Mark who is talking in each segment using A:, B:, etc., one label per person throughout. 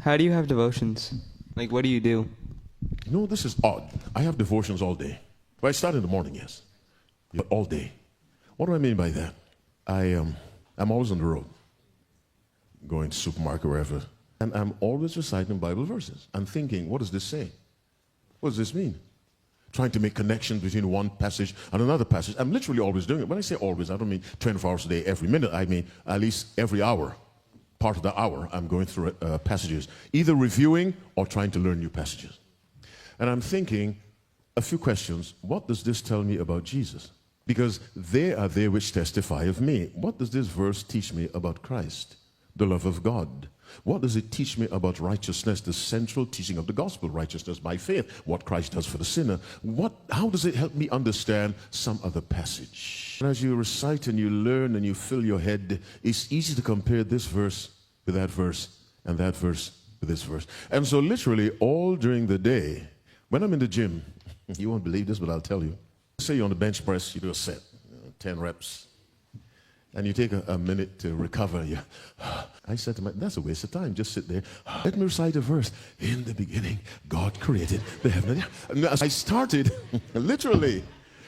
A: How do you have devotions? Like, what do you do?
B: You know, this is odd. I have devotions all day. Well, I start in the morning, yes. But all day. What do I mean by that? I'm always on the road, going to the supermarket, wherever. And I'm always reciting Bible verses. I'm thinking, what does this say? What does this mean? Trying to make connections between one passage and another passage. I'm literally always doing it. When I say always, I don't mean 24 hours a day, every minute. I mean at least every hour. Part of the hour, I'm going through passages, either reviewing or trying to learn new passages. And I'm thinking a few questions. What does this tell me about Jesus? Because they are they which testify of me. What does this verse teach me about Christ, the love of God? What does it teach me about righteousness, the central teaching of the gospel, righteousness by faith, what Christ does for the sinner? How does it help me understand some other passage? And as you recite and you learn and you fill your head, it's easy to compare this verse with that verse and that verse with this verse. And so literally all during the day, when I'm in the gym, you won't believe this, but I'll tell you. Say you're on the bench press, you do a set, 10 reps. And you take a minute to recover. I said to myself, that's a waste of time. Just sit there. Let me recite a verse. In the beginning, God created the heaven. And I started literally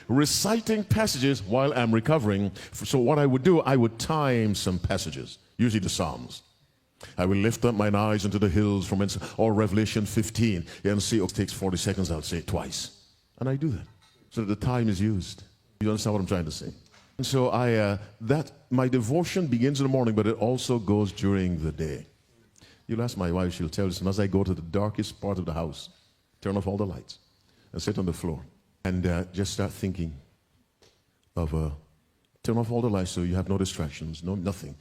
B: reciting passages while I'm recovering. So what I would do, I would time some passages, usually the Psalms. I will lift up mine eyes into the hills from whence, or Revelation 15. And see, it takes 40 seconds, I'll say it twice. And I do that. So the time is used. You understand what I'm trying to say? And so my devotion begins in the morning, but it also goes during the day. You'll ask my wife, she'll tell you, as I go to the darkest part of the house, turn off all the lights, and sit on the floor, and just start thinking of, turn off all the lights so you have no distractions, nothing.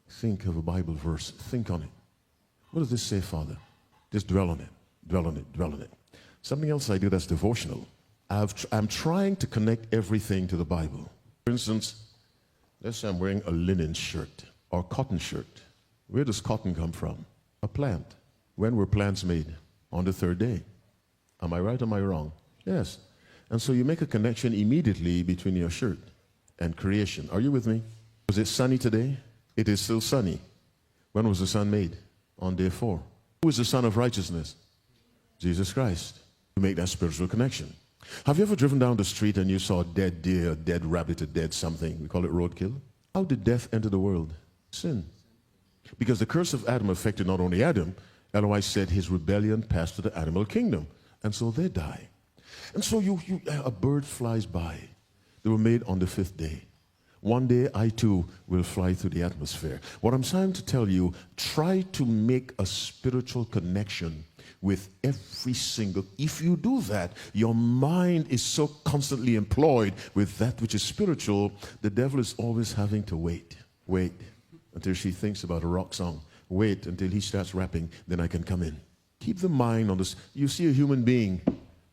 B: Think of a Bible verse. Think on it. What does this say, Father? Just dwell on it, dwell on it, dwell on it. Something else I do that's devotional. I'm trying to connect everything to the Bible. For instance, let's say I'm wearing a linen shirt or cotton shirt. Where does cotton come from? A plant. When were plants made? On the third day. Am I right or am I wrong? Yes. And so you make a connection immediately between your shirt and creation. Are you with me? Was it sunny today? It is still sunny. When was the sun made? On day 4. Who is the Son of righteousness? Jesus Christ. You make that spiritual connection. Have you ever driven down the street and you saw a dead deer, a dead rabbit, a dead something? We call it roadkill. How did death enter the world? Sin. Because the curse of Adam affected not only Adam, otherwise said his rebellion passed to the animal kingdom. And so they die. And so a bird flies by. They were made on the 5th day. One day I too will fly through the atmosphere. What I'm trying to tell you, try to make a spiritual connection with every single. If you do that, your mind is so constantly employed with that which is spiritual, the devil is always having to wait until she thinks about a rock song. Wait until he starts rapping, then I can come in. Keep the mind on this. You see a human being,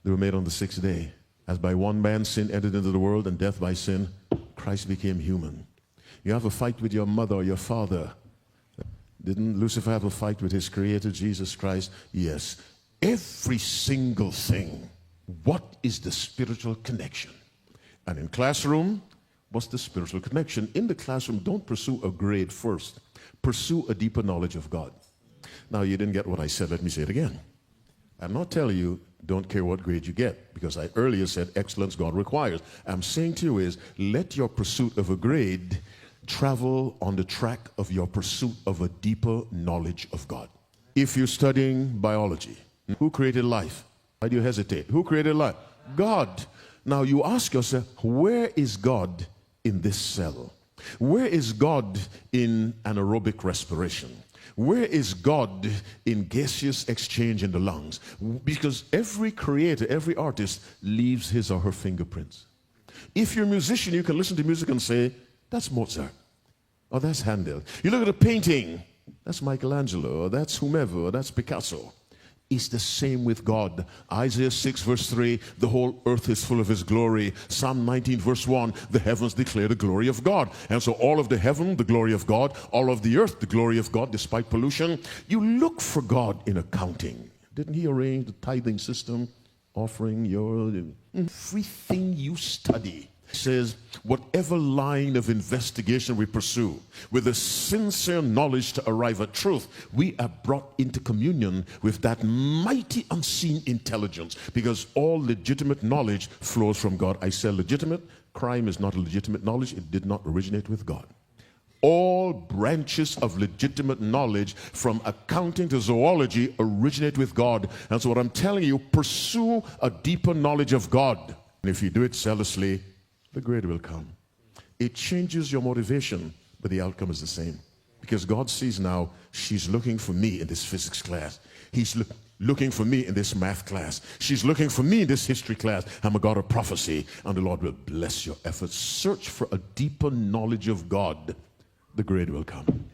B: they were made on the 6th day. As by one man sin entered into the world, and death by sin, Christ became human. You have a fight with your mother or your father. Didn't Lucifer have a fight with his creator, Jesus Christ? Yes. Every single thing. What is the spiritual connection? And in classroom, what's the spiritual connection? In the classroom, don't pursue a grade first. Pursue a deeper knowledge of God. Now, you didn't get what I said. Let me say it again. I'm not telling you don't care what grade you get, because I earlier said excellence God requires. I'm saying to you is, let your pursuit of a grade travel on the track of your pursuit of a deeper knowledge of God. If you're studying biology, who created life? Why do you hesitate? Who created life? God. Now you ask yourself, where is God in this cell? Where is God in anaerobic respiration? Where is God in gaseous exchange in the lungs? Because every creator, every artist leaves his or her fingerprints. If you're a musician, you can listen to music and say, that's Mozart, or that's Handel. You look at a painting, that's Michelangelo, or that's whomever, or that's Picasso. It's the same with God. Isaiah 6 verse 3, the whole earth is full of his glory. Psalm 19 verse 1, the heavens declare the glory of God. And so all of the heaven, the glory of God, all of the earth, the glory of God, despite pollution. You look for God in accounting. Didn't he arrange the tithing system, offering your... Everything you study says, whatever line of investigation we pursue, with a sincere knowledge to arrive at truth, we are brought into communion with that mighty unseen intelligence, because all legitimate knowledge flows from God. I say legitimate. Crime is not a legitimate knowledge. It did not originate with God. All branches of legitimate knowledge, from accounting to zoology, originate with God. And so what I'm telling you, pursue a deeper knowledge of God. And if you do it zealously, the greater will come. It changes your motivation, but the outcome is the same. Because God sees now, she's looking for me in this physics class. He's looking for me in this math class. She's looking for me in this history class. I'm a God of prophecy, and the Lord will bless your efforts. Search for a deeper knowledge of God. The greater will come.